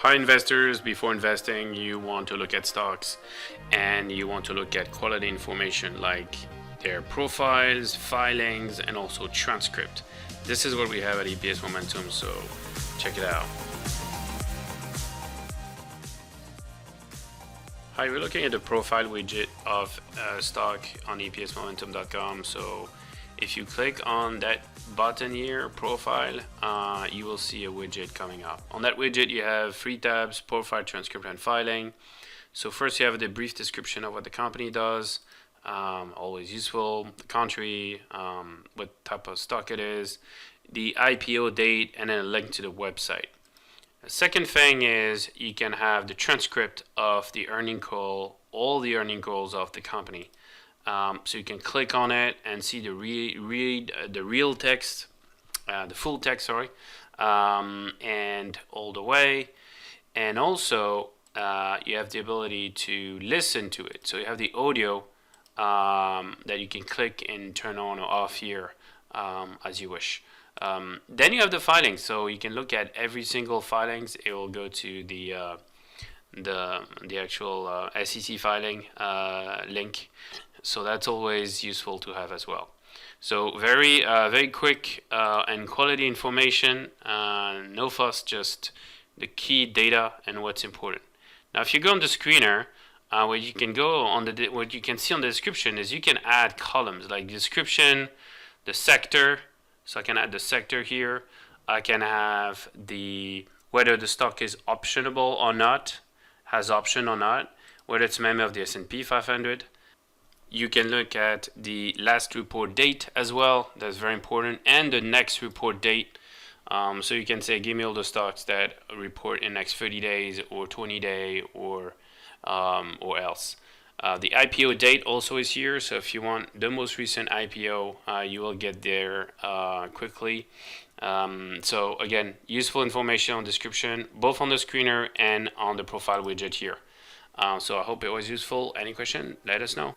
Hi investors, before investing you want to look at stocks and you want to look at quality information like their profiles, filings, and also transcript. This is what we have at EPSMomentum, so check it out. Hi, we're looking at the profile widget of stock on EPSmomentum.com. So if you click on that button here, profile, you will see a widget coming up. On that widget you have 3 tabs: profile, transcript, and filing. So first you have the brief description of what the company does, always useful, the country, what type of stock it is, the IPO date, and then a link to the website. The second thing is you can have the transcript of the earning call, all the earning calls of the company. So you can click on it and see the real text, the full text, sorry, and all the way. And also you have the ability to listen to it. So you have the audio that you can click and turn on or off here as you wish. Then you have the filings, so you can look at every single filings. It will go to the actual SEC filing link, so that's always useful to have as well. So very quick and quality information, no fuss, just the key data and what's important. Now if you go on the screener, what you can go on what you can see on the description is you can add columns like description, the sector. So I can add the sector here. I can have whether the stock is optionable or not, has option or not, whether it's a member of the S&P 500. You can look at the last report date as well. That's very important, and the next report date. So you can say, give me all the stocks that report in next 30 days or 20 days or else. The IPO date also is here, so if you want the most recent IPO, you will get there quickly. So again, useful information on description, both on the screener and on the profile widget here. So I hope it was useful. Any question, let us know.